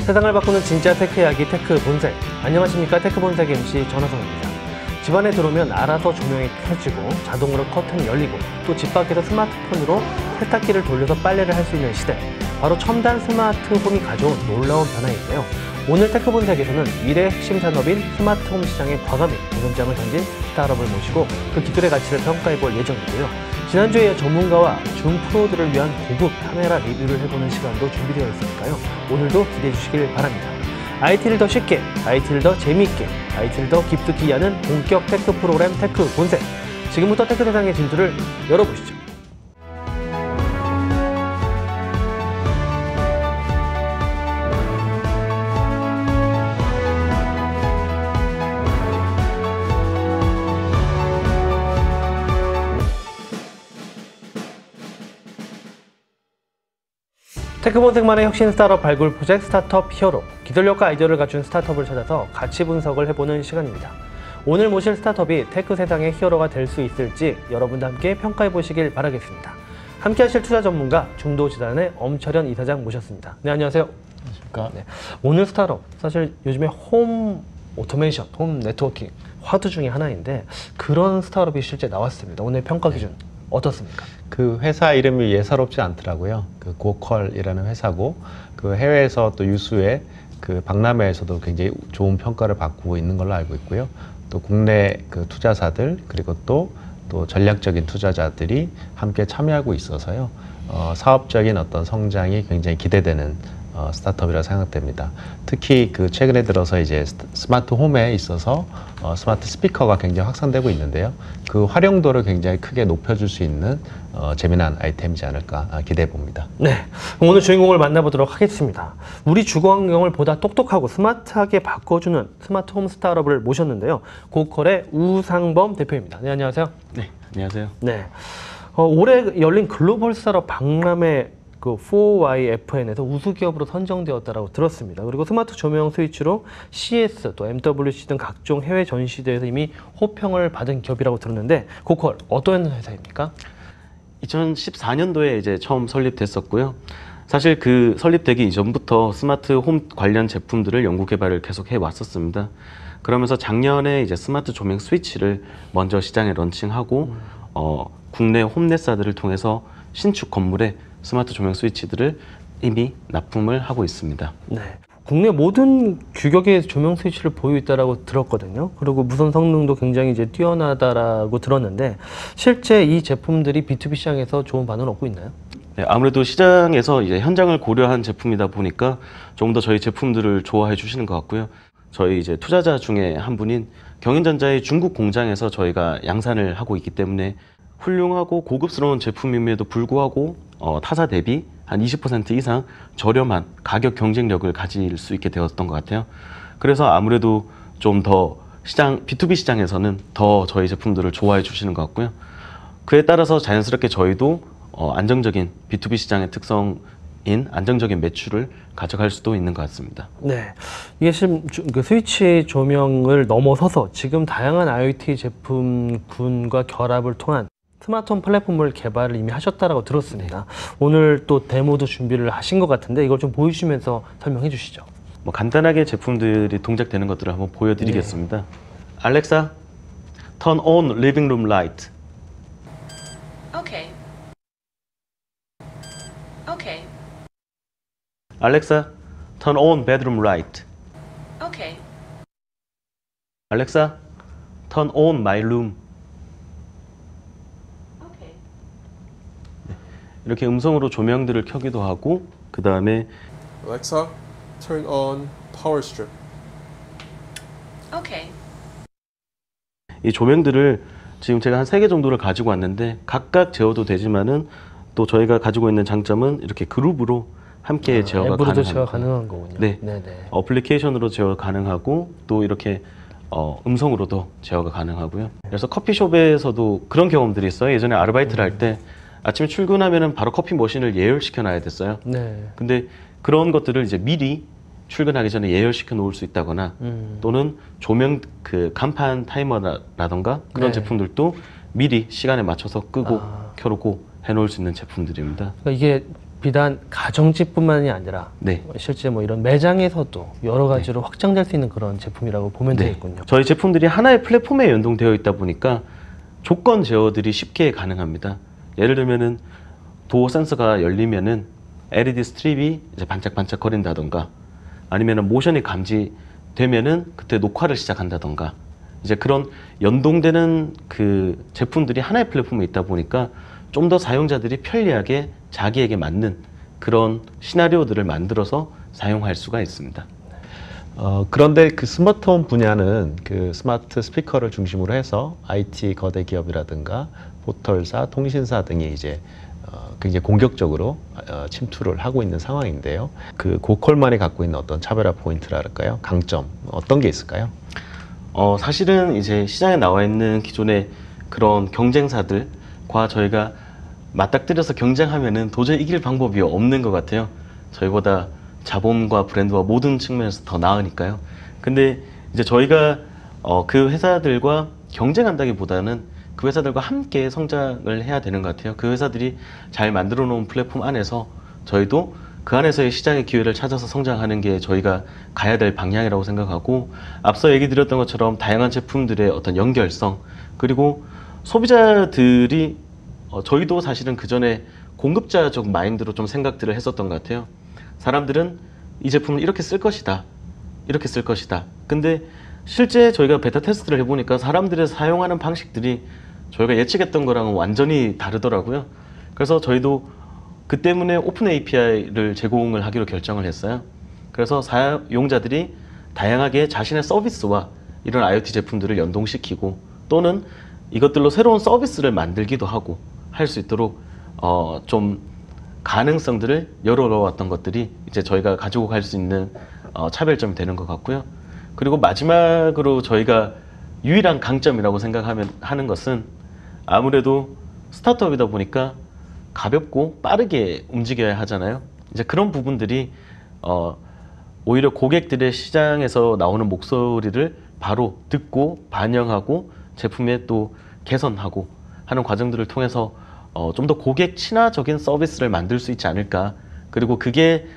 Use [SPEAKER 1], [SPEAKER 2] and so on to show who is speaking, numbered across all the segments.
[SPEAKER 1] 세상을 바꾸는 진짜 테크 이야기 테크 본색. 안녕하십니까, 테크 본색 MC 전화성입니다. 집 안에 들어오면 알아서 조명이 켜지고 자동으로 커튼이 열리고 또 집 밖에서 스마트폰으로 세탁기를 돌려서 빨래를 할 수 있는 시대, 바로 첨단 스마트홈이 가져온 놀라운 변화인데요. 오늘 테크 본색에서는 미래의 핵심 산업인 스마트홈 시장에 과감히 도전장을 던진 스타트업을 모시고 그 기술의 가치를 평가해볼 예정이고요. 지난주에 전문가와 줌 프로들을 위한 고급 카메라 리뷰를 해보는 시간도 준비되어 있으니까요. 오늘도 기대해 주시길 바랍니다. IT를 더 쉽게, IT를 더 재미있게, IT를 더 깊숙이 이해하는 본격 테크 프로그램 테크 본색. 지금부터 테크 세상의 진수를 열어보시죠. 테크본색만의 혁신 스타트업 발굴 프로젝트 스타트업 히어로, 기술력과 아이디어를 갖춘 스타트업을 찾아서 가치 분석을 해보는 시간입니다. 오늘 모실 스타트업이 테크 세상의 히어로가 될 수 있을지 여러분도 함께 평가해 보시길 바라겠습니다. 함께 하실 투자 전문가 중도재단의 엄철현 이사장 모셨습니다. 네, 안녕하세요.
[SPEAKER 2] 안녕하십니까.
[SPEAKER 1] 네, 오늘 스타트업, 사실 요즘에 홈 오토메이션, 홈 네트워킹 화두 중에 하나인데 그런 스타트업이 실제 나왔습니다. 오늘 평가 기준 어떻습니까?
[SPEAKER 2] 그 회사 이름이 예사롭지 않더라고요. 그 고퀄이라는 회사고, 그 해외에서 또 유수의 그 박람회에서도 굉장히 좋은 평가를 받고 있는 걸로 알고 있고요. 또 국내 그 투자사들 그리고 또 전략적인 투자자들이 함께 참여하고 있어서요. 사업적인 어떤 성장이 굉장히 기대되는 스타트업이라 생각됩니다. 특히 그 최근에 들어서 이제 스마트 홈에 있어서 스마트 스피커가 굉장히 확산되고 있는데요. 그 활용도를 굉장히 크게 높여줄 수 있는 재미난 아이템이지 않을까 기대해 봅니다.
[SPEAKER 1] 네, 오늘 주인공을 만나보도록 하겠습니다. 우리 주거 환경을 보다 똑똑하고 스마트하게 바꿔주는 스마트 홈 스타트업을 모셨는데요. 고퀄의 우상범 대표입니다. 네, 안녕하세요.
[SPEAKER 2] 네, 안녕하세요.
[SPEAKER 1] 네, 올해 열린 글로벌 스타트업 박람회 그 4YFN에서 우수기업으로 선정되었다고 들었습니다. 그리고 스마트 조명 스위치로 CS, 또 MWC 등 각종 해외 전시대에서 이미 호평을 받은 기업이라고 들었는데, 고퀄 어떤 회사입니까?
[SPEAKER 3] 2014년도에 이제 처음 설립됐었고요. 사실 그 설립되기 이전부터 스마트 홈 관련 제품들을 연구 개발을 계속 해 왔었습니다. 그러면서 작년에 이제 스마트 조명 스위치를 먼저 시장에 런칭하고 국내 홈넷사들을 통해서 신축 건물에 스마트 조명 스위치들을 이미 납품을 하고 있습니다.
[SPEAKER 1] 네, 국내 모든 규격의 조명 스위치를 보유 있다라고 들었거든요. 그리고 무선 성능도 굉장히 이제 뛰어나다라고 들었는데, 실제 이 제품들이 B2B 시장에서 좋은 반응을 얻고 있나요?
[SPEAKER 3] 네, 아무래도 시장에서 이제 현장을 고려한 제품이다 보니까 조금 더 저희 제품들을 좋아해 주시는 것 같고요. 저희 이제 투자자 중에 한 분인 경인전자의 중국 공장에서 저희가 양산을 하고 있기 때문에 훌륭하고 고급스러운 제품임에도 불구하고 타사 대비 한 20% 이상 저렴한 가격 경쟁력을 가질 수 있게 되었던 것 같아요. 그래서 아무래도 좀 더 시장, B2B 시장에서는 더 저희 제품들을 좋아해 주시는 것 같고요. 그에 따라서 자연스럽게 저희도 안정적인 B2B 시장의 특성인 안정적인 매출을 가져갈 수도 있는 것 같습니다.
[SPEAKER 1] 네, 이게 지금 그 스위치 조명을 넘어서서 지금 다양한 IoT 제품군과 결합을 통한 스마트홈 플랫폼을 개발을 이미 하셨다라고 들었습니다. 오늘 또 데모도 준비를 하신 것 같은데 이걸 좀 보여주시면서 설명해 주시죠.
[SPEAKER 3] 뭐 간단하게 제품들이 동작되는 것들을 한번 보여드리겠습니다. 네. 알렉사, turn on living room light.
[SPEAKER 4] Okay. Okay.
[SPEAKER 3] 알렉사, turn on bedroom light.
[SPEAKER 4] Okay.
[SPEAKER 3] 알렉사, turn on my room. 이렇게 음성으로 조명들을 켜기도 하고, 그 다음에
[SPEAKER 5] Alexa, turn on power strip.
[SPEAKER 4] Okay.
[SPEAKER 3] 이 조명들을 지금 제가 한 3개 정도를 가지고 왔는데 각각 제어도 되지만은 또 저희가 가지고 있는 장점은 이렇게 그룹으로 함께 제어가
[SPEAKER 1] 앱으로도
[SPEAKER 3] 가능합니다.
[SPEAKER 1] 제어가 가능한 거군요.
[SPEAKER 3] 네.
[SPEAKER 1] 네네.
[SPEAKER 3] 어플리케이션으로 제어 가능하고 또 이렇게 음성으로도 제어가 가능하고요. 그래서 커피숍에서도 그런 경험들이 있어요. 예전에 아르바이트를 할 때 아침에 출근하면은 바로 커피 머신을 예열시켜 놔야 됐어요.
[SPEAKER 1] 네.
[SPEAKER 3] 근데 그런 것들을 이제 미리 출근하기 전에 예열시켜 놓을 수 있다거나 또는 조명 그 간판 타이머라던가 그런
[SPEAKER 1] 네.
[SPEAKER 3] 제품들도 미리 시간에 맞춰서 끄고 켜놓고 해놓을 수 있는 제품들입니다.
[SPEAKER 1] 그러니까 이게 비단 가정집뿐만이 아니라
[SPEAKER 3] 네.
[SPEAKER 1] 실제 뭐 이런 매장에서도 여러 가지로 확장될 수 있는 그런 제품이라고 보면
[SPEAKER 3] 네.
[SPEAKER 1] 되겠군요.
[SPEAKER 3] 저희 제품들이 하나의 플랫폼에 연동되어 있다 보니까 조건 제어들이 쉽게 가능합니다. 예를 들면은 도어 센서가 열리면은 LED 스트립이 이제 반짝반짝 거린다던가, 아니면은 모션이 감지되면은 그때 녹화를 시작한다던가, 이제 그런 연동되는 그 제품들이 하나의 플랫폼에 있다 보니까 좀 더 사용자들이 편리하게 자기에게 맞는 그런 시나리오들을 만들어서 사용할 수가 있습니다.
[SPEAKER 2] 그런데 그 스마트홈 분야는 그 스마트 스피커를 중심으로 해서 IT 거대 기업이라든가 포털사, 통신사 등이 이제 굉장히 공격적으로 침투를 하고 있는 상황인데요. 그 고퀄만이 갖고 있는 어떤 차별화 포인트랄까요? 강점 어떤 게 있을까요?
[SPEAKER 3] 사실은 이제 시장에 나와 있는 기존의 그런 경쟁사들과 저희가 맞닥뜨려서 경쟁하면은 도저히 이길 방법이 없는 것 같아요. 저희보다 자본과 브랜드와 모든 측면에서 더 나으니까요. 근데 이제 저희가 그 회사들과 경쟁한다기보다는 그 회사들과 함께 성장을 해야 되는 것 같아요. 그 회사들이 잘 만들어 놓은 플랫폼 안에서 저희도 그 안에서의 시장의 기회를 찾아서 성장하는 게 저희가 가야 될 방향이라고 생각하고, 앞서 얘기 드렸던 것처럼 다양한 제품들의 어떤 연결성, 그리고 소비자들이 저희도 사실은 그 전에 공급자적 마인드로 좀 생각들을 했었던 것 같아요. 사람들은 이 제품을 이렇게 쓸 것이다, 이렇게 쓸 것이다. 근데 실제 저희가 베타 테스트를 해보니까 사람들의 사용하는 방식들이 저희가 예측했던 거랑은 완전히 다르더라고요. 그래서 저희도 그 때문에 오픈 API를 제공을 하기로 결정을 했어요. 그래서 사용자들이 다양하게 자신의 서비스와 이런 IoT 제품들을 연동시키고, 또는 이것들로 새로운 서비스를 만들기도 하고 할 수 있도록 좀 가능성들을 열어놓았던 것들이 이제 저희가 가지고 갈 수 있는 차별점이 되는 것 같고요. 그리고 마지막으로 저희가 유일한 강점이라고 하는 것은 아무래도 스타트업이다 보니까 가볍고 빠르게 움직여야 하잖아요. 이제 그런 부분들이 오히려 고객들의 시장에서 나오는 목소리를 바로 듣고 반영하고 제품에 또 개선하고 하는 과정들을 통해서 좀 더 고객 친화적인 서비스를 만들 수 있지 않을까. 그리고 그게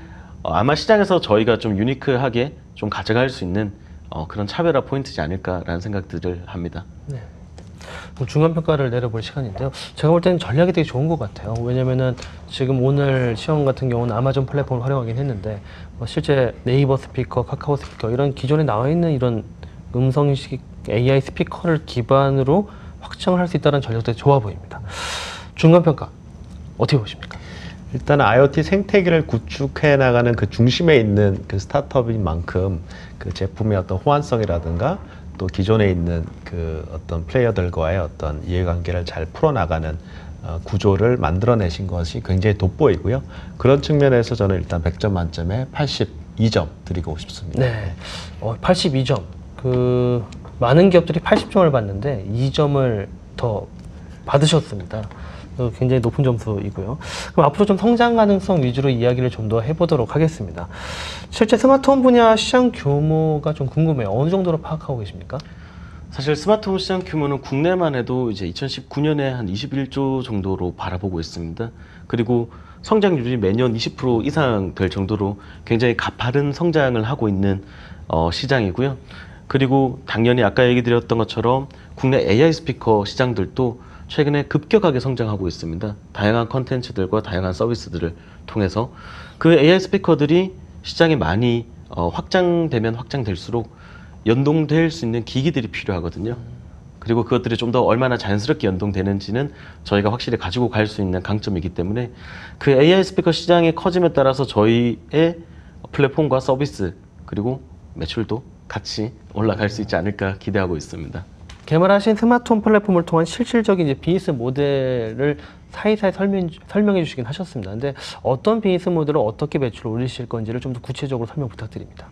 [SPEAKER 3] 아마 시장에서 저희가 좀 유니크하게 좀 가져갈 수 있는 그런 차별화 포인트지 않을까라는 생각들을 합니다.
[SPEAKER 1] 네. 중간 평가를 내려볼 시간인데요. 제가 볼 때는 전략이 되게 좋은 것 같아요. 왜냐면은 지금 오늘 시험 같은 경우는 아마존 플랫폼을 활용하긴 했는데 실제 네이버 스피커, 카카오 스피커 이런 기존에 나와 있는 이런 음성식 AI 스피커를 기반으로 확장을 할 수 있다는 전략도 좋아 보입니다. 중간 평가 어떻게 보십니까?
[SPEAKER 2] 일단 IoT 생태계를 구축해 나가는 그 중심에 있는 그 스타트업인 만큼 그 제품의 어떤 호환성이라든가 또 기존에 있는 그 어떤 플레이어들과의 어떤 이해관계를 잘 풀어나가는 구조를 만들어내신 것이 굉장히 돋보이고요. 그런 측면에서 저는 일단 100점 만점에 82점 드리고 싶습니다.
[SPEAKER 1] 네, 82점. 그 많은 기업들이 80점을 받는데 2점을 더 받으셨습니다. 굉장히 높은 점수이고요. 그럼 앞으로 좀 성장 가능성 위주로 이야기를 좀 더 해보도록 하겠습니다. 실제 스마트홈 분야 시장 규모가 좀 궁금해요. 어느 정도로 파악하고 계십니까?
[SPEAKER 3] 사실 스마트홈 시장 규모는 국내만 해도 이제 2019년에 한 21조 정도로 바라보고 있습니다. 그리고 성장률이 매년 20% 이상 될 정도로 굉장히 가파른 성장을 하고 있는 시장이고요. 그리고 당연히 아까 얘기 드렸던 것처럼 국내 AI 스피커 시장들도 최근에 급격하게 성장하고 있습니다. 다양한 컨텐츠들과 다양한 서비스들을 통해서 그 AI 스피커들이 시장에 많이 확장되면 확장될수록 연동될 수 있는 기기들이 필요하거든요. 그리고 그것들이 좀 더 얼마나 자연스럽게 연동되는지는 저희가 확실히 가지고 갈 수 있는 강점이기 때문에 그 AI 스피커 시장이 커짐에 따라서 저희의 플랫폼과 서비스 그리고 매출도 같이 올라갈 수 있지 않을까 기대하고 있습니다.
[SPEAKER 1] 개발하신 스마트홈 플랫폼을 통한 실질적인 이제 비즈니스 모델을 사이사이 설명해 주시긴 하셨습니다. 근데 어떤 비즈니스 모델을 어떻게 매출을 올리실 건지를 좀 더 구체적으로 설명 부탁드립니다.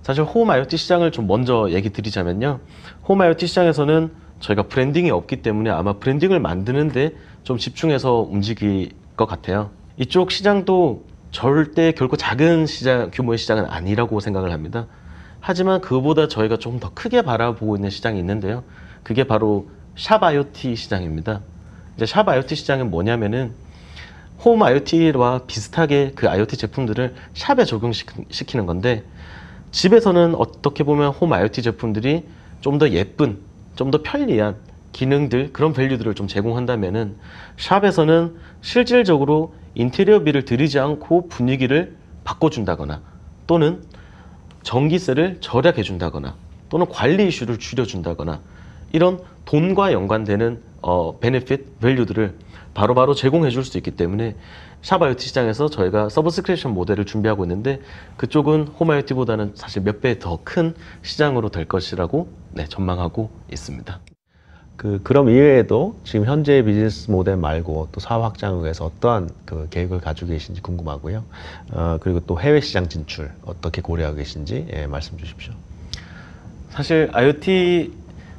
[SPEAKER 3] 사실 홈 IoT 시장을 좀 먼저 얘기 드리자면요. 홈 IoT 시장에서는 저희가 브랜딩이 없기 때문에 아마 브랜딩을 만드는데 좀 집중해서 움직일 것 같아요. 이쪽 시장도 절대 결코 작은 시장, 규모의 시장은 아니라고 생각을 합니다. 하지만 그보다 저희가 좀 더 크게 바라보고 있는 시장이 있는데요. 그게 바로 샵 IoT 시장입니다. 이제 샵 IoT 시장은 뭐냐면은 홈 IoT와 비슷하게 그 IoT 제품들을 샵에 적용시키는 건데, 집에서는 어떻게 보면 홈 IoT 제품들이 좀 더 예쁜, 좀 더 편리한 기능들, 그런 밸류들을 좀 제공한다면은 샵에서는 실질적으로 인테리어비를 들이지 않고 분위기를 바꿔준다거나, 또는 전기세를 절약해 준다거나, 또는 관리 이슈를 줄여준다거나, 이런 돈과 연관되는 베네핏, 밸류들을 바로바로 제공해 줄 수 있기 때문에 샵 IoT 시장에서 저희가 서브스크립션 모델을 준비하고 있는데, 그쪽은 홈 IoT보다는 사실 몇 배 더 큰 시장으로 될 것이라고 전망하고 있습니다.
[SPEAKER 2] 그럼 이외에도 지금 현재 비즈니스 모델 말고 또 사업 확장을 위해서 어떠한 그 계획을 가지고 계신지 궁금하고요. 그리고 또 해외 시장 진출 어떻게 고려하고 계신지 말씀 주십시오.
[SPEAKER 3] 사실 IoT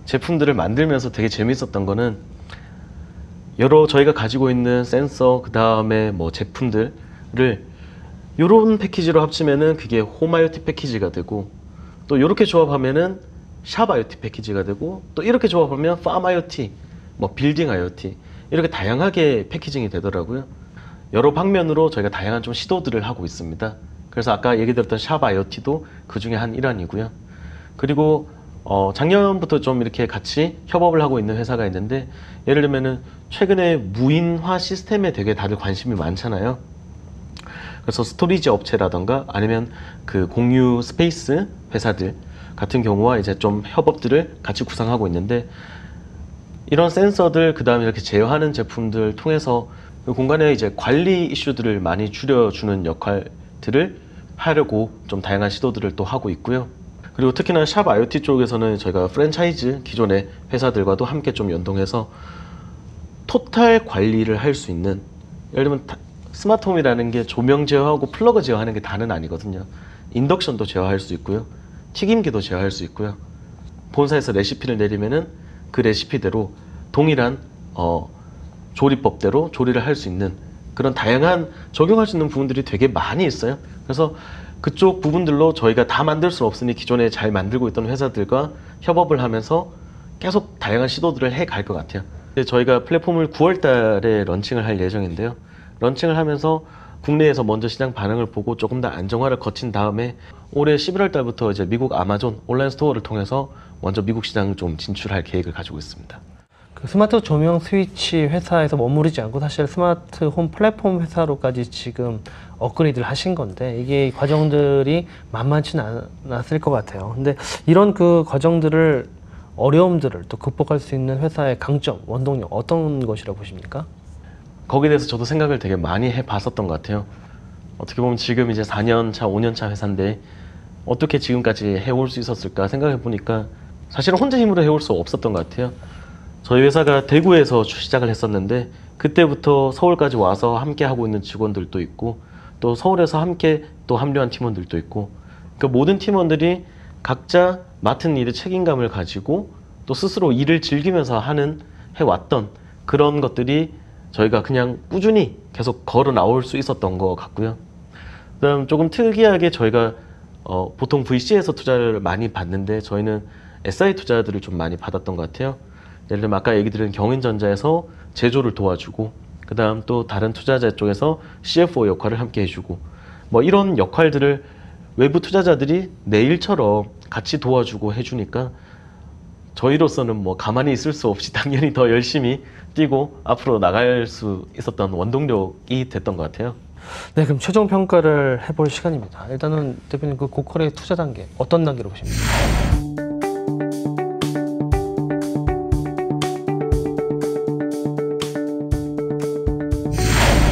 [SPEAKER 3] 제품들을 만들면서 되게 재밌었던 거는, 여러 저희가 가지고 있는 센서, 그 다음에 뭐 제품들을 이런 패키지로 합치면은 그게 홈 IoT 패키지가 되고, 또 이렇게 조합하면은 샵 IoT 패키지가 되고, 또 이렇게 조합하면 팜 IoT, 뭐 빌딩 IoT, 이렇게 다양하게 패키징이 되더라고요. 여러 방면으로 저희가 다양한 좀 시도들을 하고 있습니다. 그래서 아까 얘기 드렸던 샵 IoT도 그 중에 한 일환이고요. 그리고 작년부터 좀 이렇게 같이 협업을 하고 있는 회사가 있는데, 예를 들면은 최근에 무인화 시스템에 되게 다들 관심이 많잖아요. 그래서 스토리지 업체라던가 아니면 그 공유 스페이스 회사들 같은 경우와 이제 좀 협업들을 같이 구상하고 있는데, 이런 센서들, 그 다음에 이렇게 제어하는 제품들 통해서 그 공간에 이제 관리 이슈들을 많이 줄여주는 역할들을 하려고 좀 다양한 시도들을 또 하고 있고요. 그리고 특히나 샵 IoT 쪽에서는 저희가 프랜차이즈 기존의 회사들과도 함께 좀 연동해서 토탈 관리를 할 수 있는, 예를 들면 스마트홈이라는 게 조명 제어하고 플러그 제어하는 게 다는 아니거든요. 인덕션도 제어할 수 있고요, 튀김기도 제어할 수 있고요, 본사에서 레시피를 내리면은 그 레시피대로 동일한 조리법대로 조리를 할 수 있는 그런 다양한 적용할 수 있는 부분들이 되게 많이 있어요. 그래서 그쪽 부분들로 저희가 다 만들 수는 없으니 기존에 잘 만들고 있던 회사들과 협업을 하면서 계속 다양한 시도들을 해 갈 것 같아요. 저희가 플랫폼을 9월 달에 런칭을 할 예정인데요. 런칭을 하면서 국내에서 먼저 시장 반응을 보고 조금 더 안정화를 거친 다음에 올해 11월 달부터 이제 미국 아마존 온라인 스토어를 통해서 먼저 미국 시장을 좀 진출할 계획을 가지고 있습니다.
[SPEAKER 1] 그 스마트 조명 스위치 회사에서 머무르지 않고 사실 스마트 홈 플랫폼 회사로까지 지금 업그레이드를 하신 건데, 이게 과정들이 만만치는 않았을 것 같아요. 근데 이런 그 과정들을, 어려움들을 또 극복할 수 있는 회사의 강점, 원동력 어떤 것이라고 보십니까?
[SPEAKER 3] 거기에 대해서 저도 생각을 되게 많이 해봤었던 것 같아요. 어떻게 보면 지금 이제 4년 차, 5년 차 회사인데 어떻게 지금까지 해올 수 있었을까 생각해 보니까 사실은 혼자 힘으로 해올 수 없었던 것 같아요. 저희 회사가 대구에서 시작을 했었는데, 그때부터 서울까지 와서 함께 하고 있는 직원들도 있고, 또 서울에서 함께 또 합류한 팀원들도 있고, 그 모든 팀원들이 각자 맡은 일의 책임감을 가지고 또 스스로 일을 즐기면서 해왔던 그런 것들이 저희가 그냥 꾸준히 계속 걸어 나올 수 있었던 것 같고요. 그다음 조금 특이하게 저희가 보통 VC에서 투자를 많이 받는데, 저희는 SI 투자들을 좀 많이 받았던 것 같아요. 예를 들면 아까 얘기 드린 경인전자에서 제조를 도와주고, 그 다음 또 다른 투자자 쪽에서 CFO 역할을 함께 해주고, 뭐 이런 역할들을 외부 투자자들이 내 일처럼 같이 도와주고 해주니까 저희로서는 뭐 가만히 있을 수 없이 당연히 더 열심히 뛰고 앞으로 나갈 수 있었던 원동력이 됐던 것 같아요.
[SPEAKER 1] 네, 그럼 최종 평가를 해볼 시간입니다. 일단은 대표님, 그 고퀄의 투자 단계 어떤 단계로 보십니까?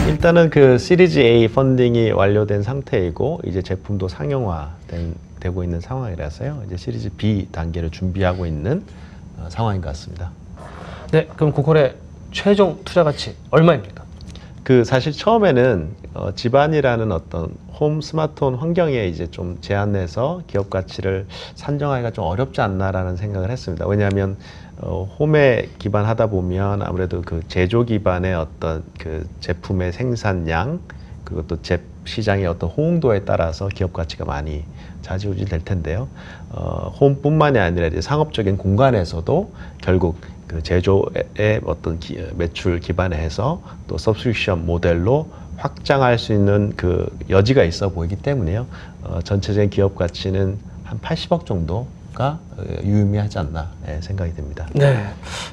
[SPEAKER 2] 일단은 그 시리즈 A 펀딩이 완료된 상태이고, 이제 제품도 상용화되고 있는 상황이라서요. 이제 시리즈 B 단계를 준비하고 있는 상황인 것 같습니다.
[SPEAKER 1] 네, 그럼 고퀄의 최종 투자 가치 얼마입니까?
[SPEAKER 2] 사실 처음에는 집안이라는 어떤 홈 스마트홈 환경에 이제 좀 제한해서 기업 가치를 산정하기가 좀 어렵지 않나라는 생각을 했습니다. 왜냐하면 홈에 기반하다 보면 아무래도 그 제조 기반의 어떤 그 제품의 생산량, 그리고 또 시장의 어떤 호응도에 따라서 기업 가치가 많이 좌지우지 될 텐데요. 홈뿐만이 아니라 이제 상업적인 공간에서도 결국 그 제조의 어떤 매출 기반에 해서 또 서브스크립션 모델로 확장할 수 있는 그 여지가 있어 보이기 때문에요. 전체적인 기업 가치는 한 80억 정도가 유의미하지 않나 생각이 됩니다.
[SPEAKER 1] 네,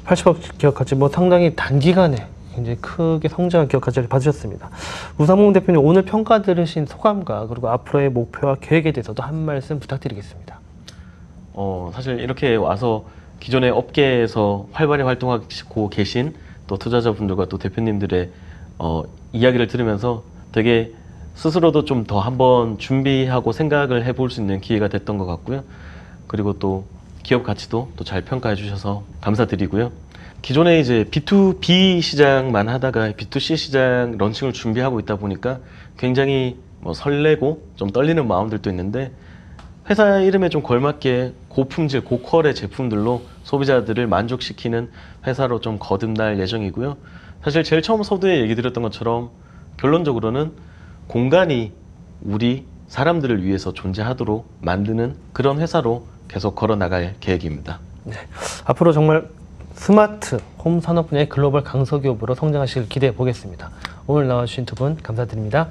[SPEAKER 1] 80억 기업 가치 뭐 상당히 단기간에 굉장히 크게 성장한 기업 가치를 받으셨습니다. 우상봉 대표님 오늘 평가 들으신 소감과 그리고 앞으로의 목표와 계획에 대해서도 한 말씀 부탁드리겠습니다.
[SPEAKER 3] 사실 이렇게 와서 기존의 업계에서 활발히 활동하고 계신 또 투자자분들과 또 대표님들의 이야기를 들으면서 되게 스스로도 좀 더 한번 준비하고 생각을 해볼 수 있는 기회가 됐던 것 같고요. 그리고 또 기업 가치도 또 잘 평가해 주셔서 감사드리고요. 기존에 이제 B2B 시장만 하다가 B2C 시장 런칭을 준비하고 있다 보니까 굉장히 뭐 설레고 좀 떨리는 마음들도 있는데 회사 이름에 좀 걸맞게 고품질, 고퀄의 제품들로 소비자들을 만족시키는 회사로 좀 거듭날 예정이고요. 사실 제일 처음 서두에 얘기 드렸던 것처럼 결론적으로는 공간이 우리 사람들을 위해서 존재하도록 만드는 그런 회사로 계속 걸어 나갈 계획입니다.
[SPEAKER 1] 네, 앞으로 정말 스마트 홈 산업 분야의 글로벌 강서기업으로 성장하시길 기대해 보겠습니다. 오늘 나와주신 두 분 감사드립니다.